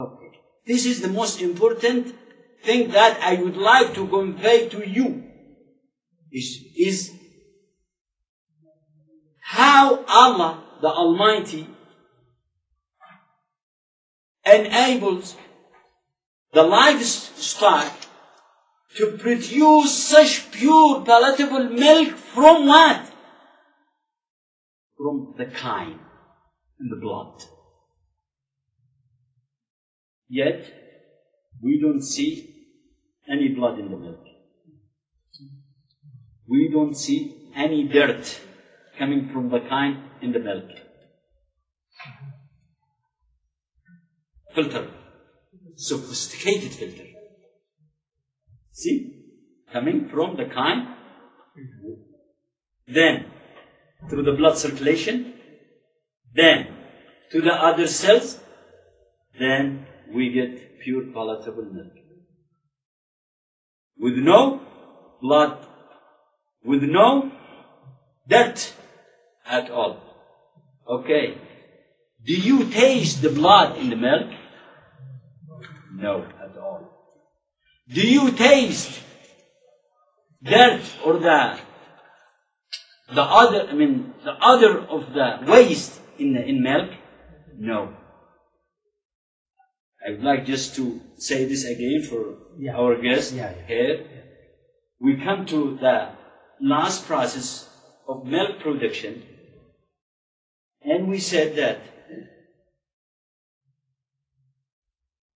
Okay. This is the most important thing that I would like to convey to you is how Allah the Almighty enables the livestock to produce such pure palatable milk from what? From the kine and the blood. Yet, we don't see any blood in the milk. We don't see any dirt coming from the kine in the milk. Filter. Sophisticated filter. See? Coming from the kine. Then, through the blood circulation. Then, to the other cells. Then, we get pure palatable milk. With no blood. With no dirt at all. Okay. Do you taste the blood in the milk? No, at all. Do you taste dirt or the other of the waste in milk? No. I would like just to say this again for our guests here. We come to the last process of milk production, and we said that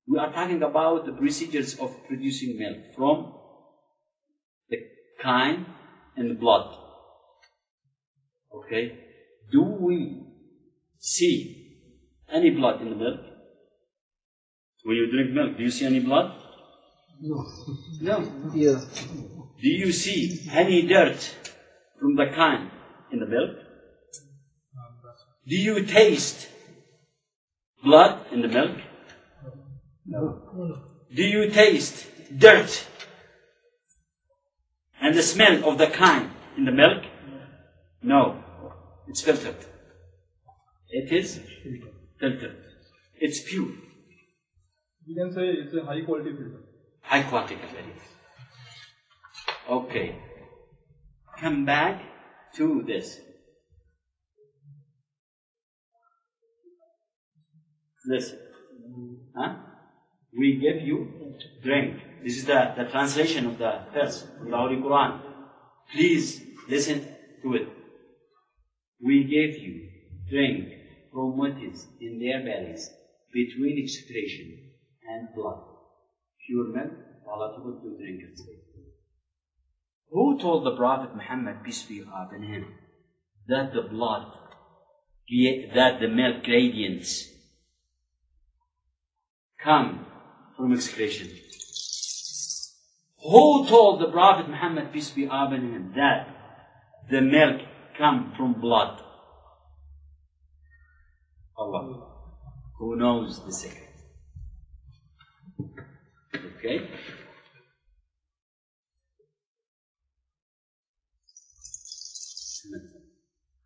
we are talking about the procedures of producing milk from the kine and the blood. Okay? Do we see any blood in the milk? When you drink milk, do you see any blood? No. No. Yeah. Do you see any dirt from the kine in the milk? Do you taste blood in the milk? No. Do you taste dirt and the smell of the kine in the milk? No. It's filtered. It is filtered. It's pure. You can say it's a high quality filter. High quality filter. Okay. Come back to this. Listen. Huh? We give you drink. This is the translation of the verse from the Holy Quran. Please listen to it. We gave you drink from what is in their bellies between excretion and blood. Pure milk, palatable to drinkers. Who told the Prophet Muhammad, peace be upon him, that the blood, that the milk gradients come from excretion? Who told the Prophet Muhammad, peace be upon him, that the milk come from blood? Allah. Who knows the secret? Okay?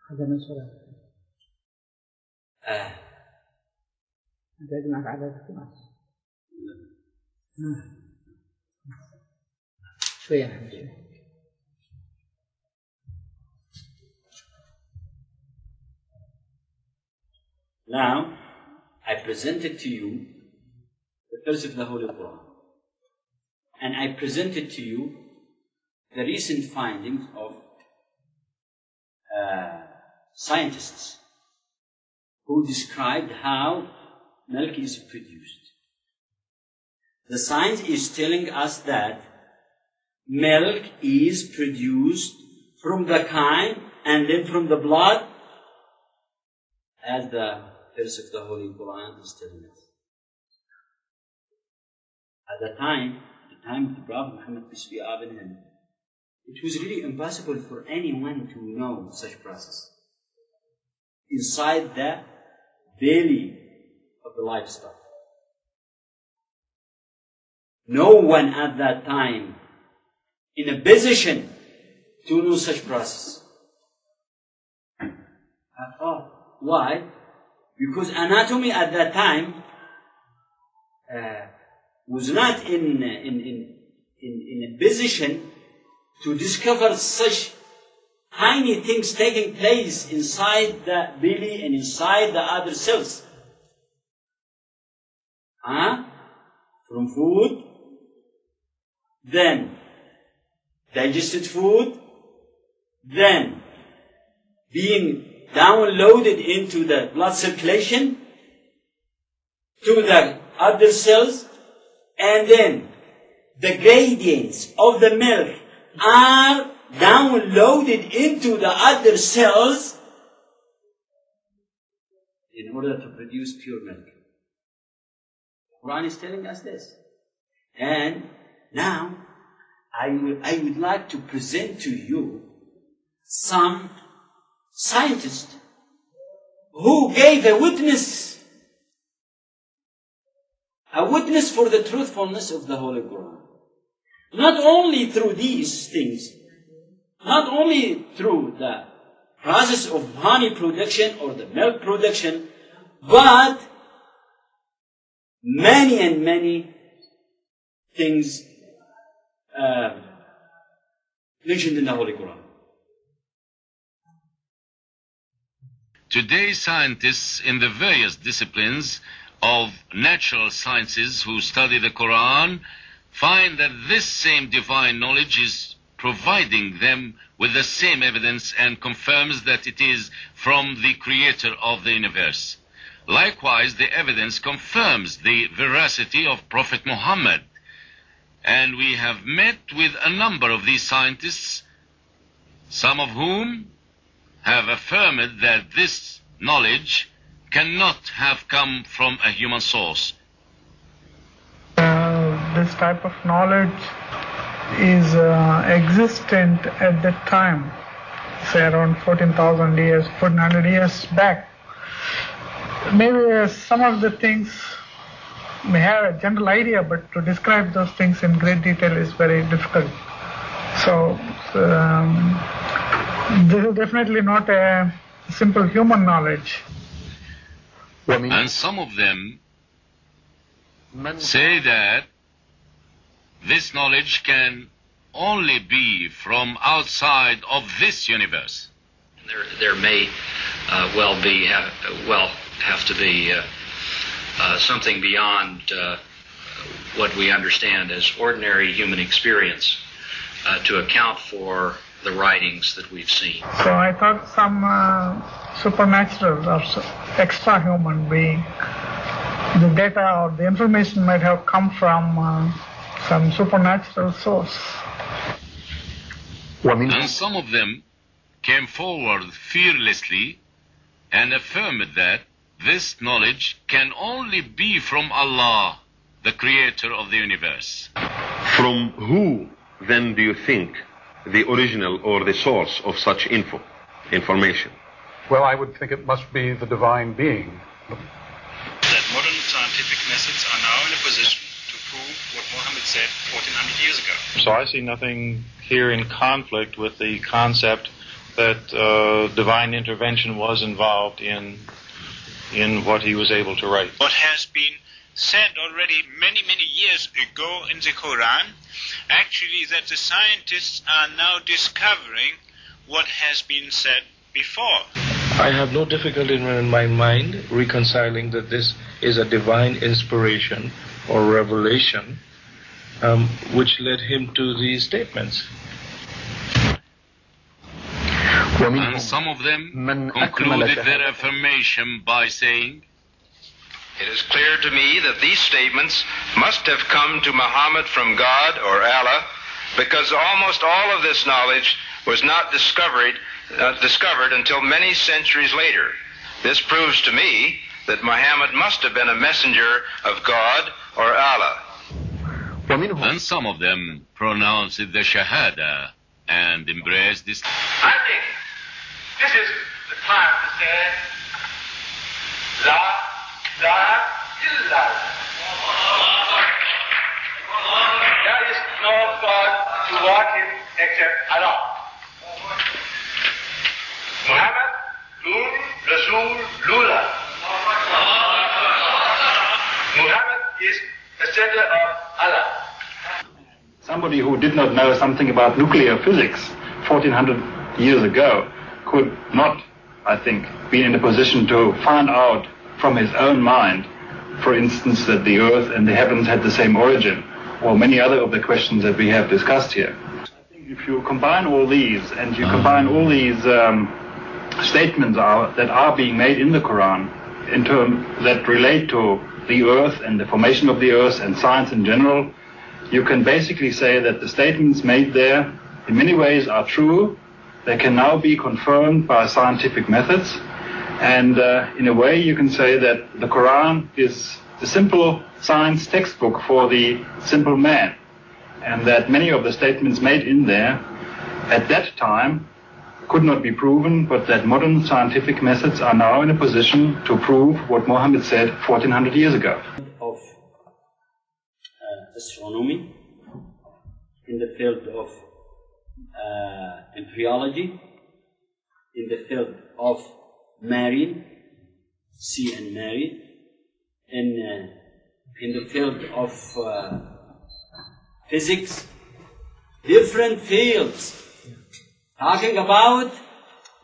هذا من سؤال. أنت أجمعك عدد الخماس. شوية يا حبيبي. Now, I presented to you the verse of the Holy Quran. And I presented to you the recent findings of scientists who described how milk is produced. The science is telling us that milk is produced from the kine and then from the blood, as the verse of the Holy Quran is telling us. At the time of the Prophet Muhammad, peace be upon him, it was really impossible for anyone to know such process inside the belly of the livestock. No one at that time in a position to know such process at all. Why? Because anatomy at that time was not in a position to discover such tiny things taking place inside the belly and inside the other cells. From food, then digested food, then being downloaded into the blood circulation to the other cells, and then the gradients of the milk are downloaded into the other cells in order to produce pure milk. Quran is telling us this. And now I would like to present to you some scientists who gave a witness for the truthfulness of the Holy Quran. Not only through these things, not only through the process of honey production or the milk production, but many and many things mentioned in the Holy Quran. Today, scientists in the various disciplines of natural sciences who study the Quran find that this same divine knowledge is providing them with the same evidence and confirms that it is from the Creator of the universe. Likewise, the evidence confirms the veracity of Prophet Muhammad. And we have met with a number of these scientists, some of whom have affirmed that this knowledge cannot have come from a human source. This type of knowledge is existent at that time, say around 14,000 years, 1400 years back. Maybe some of the things may have a general idea, but to describe those things in great detail is very difficult. So this is definitely not a simple human knowledge. And some of them say that this knowledge can only be from outside of this universe. There may have to be something beyond what we understand as ordinary human experience to account for the writings that we've seen. So I thought some supernatural or extra human being, the data or the information might have come from some supernatural source. And some of them came forward fearlessly and affirmed that this knowledge can only be from Allah, the Creator of the universe. From who, then, do you think the original or the source of such information? Well, I would think it must be the divine being. That modern scientific methods are now in a position to prove what Muhammad said 1400 years ago. So I see nothing here in conflict with the concept that divine intervention was involved in what he was able to write. What has been said already many, many years ago in the Quran, actually that the scientists are now discovering what has been said before. I have no difficulty in my mind reconciling that this is a divine inspiration or revelation which led him to these statements. And some of them concluded their affirmation by saying, "It is clear to me that these statements must have come to Muhammad from God or Allah, because almost all of this knowledge was not discovered until many centuries later. This proves to me that Muhammad must have been a messenger of God or Allah." And some of them pronounced the Shahada and embraced this. I think this is the time to say, La ilaha illallah. There is no God to worship except Allah. Muhammad, Nur, Rasul, Lula. Muhammad is the center of Allah. Somebody who did not know something about nuclear physics 1400 years ago could not, I think, be in a position to find out from his own mind, for instance, that the earth and the heavens had the same origin, or many other of the questions that we have discussed here. I think if you combine all these, and you combine all these statements that are being made in the Quran, in terms that relate to the earth and the formation of the earth and science in general, you can basically say that the statements made there in many ways are true. They can now be confirmed by scientific methods. And in a way you can say that the Quran is the simple science textbook for the simple man. And that many of the statements made in there at that time could not be proven, but that modern scientific methods are now in a position to prove what Muhammad said 1400 years ago. Of astronomy, in the field of embryology, in the field of marine, sea and marine, in the field of physics, different fields, talking about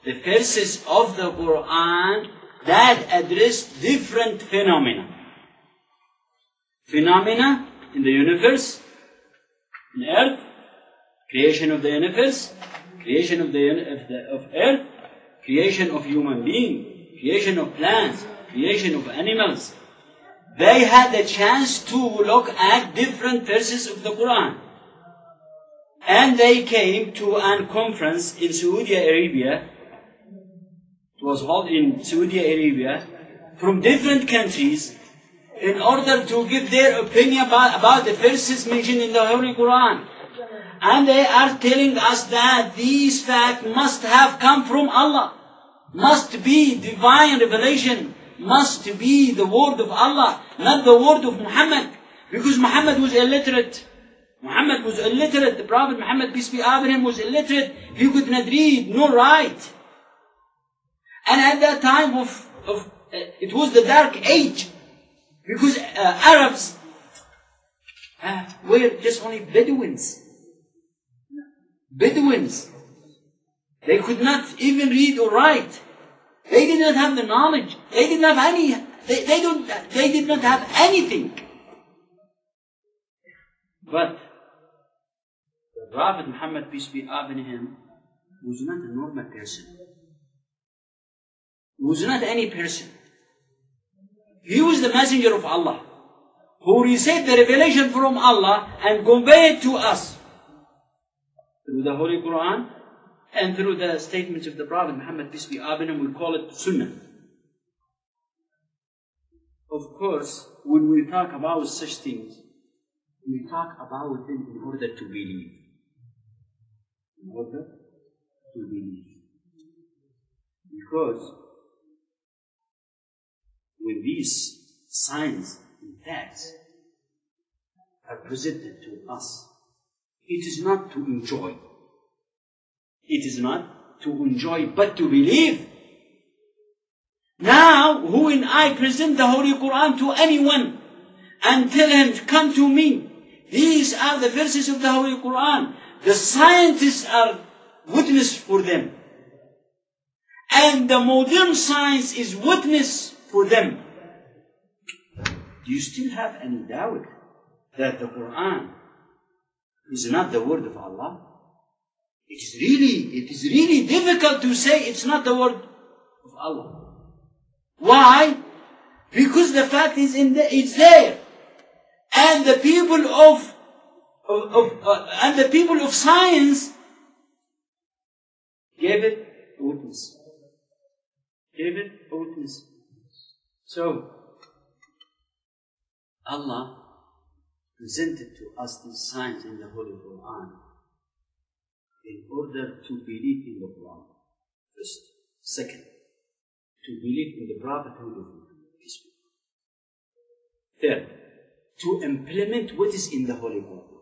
the verses of the Quran that address different phenomena. Phenomena in the universe, in earth, creation of the universe, creation of earth, creation of human being, creation of plants, creation of animals. They had the chance to look at different verses of the Quran. And they came to a conference in Saudi Arabia. It was held in Saudi Arabia from different countries in order to give their opinion about the verses mentioned in the Holy Quran. And they are telling us that these facts must have come from Allah, must be divine revelation, must be the word of Allah, not the word of Muhammad, because Muhammad was illiterate. Muhammad was illiterate. The Prophet Muhammad, peace be upon him, was illiterate. He could not read nor write. And at that time it was the dark age, because Arabs were just only Bedouins. Bedouins. They could not even read or write. They did not have the knowledge. They did not have any. They did not have anything. But the Prophet Muhammad, peace be upon him, was not a normal person. He was not any person. He was the messenger of Allah, who received the revelation from Allah and conveyed it to us through the Holy Quran and through the statements of the Prophet Muhammad, peace be upon him. We call it Sunnah. Of course, when we talk about such things, we talk about them in order to believe. In order to believe. Because when these signs and facts are presented to us, it is not to enjoy. It is not to enjoy, but to believe. Now, when I present the Holy Quran to anyone and tell him, come to me, these are the verses of the Holy Quran, the scientists are witness for them. And the modern science is witness for them. Do you still have any doubt that the Quran is not the word of Allah? It is really difficult to say it's not the word of Allah. Why? Because the fact is it's there. And the people of science gave it a witness. Gave it a witness. So, Allah presented to us these signs in the Holy Quran in order to believe in the Quran. First. Second, to believe in the prophethood of Muhammad. Third, to implement what is in the Holy Quran.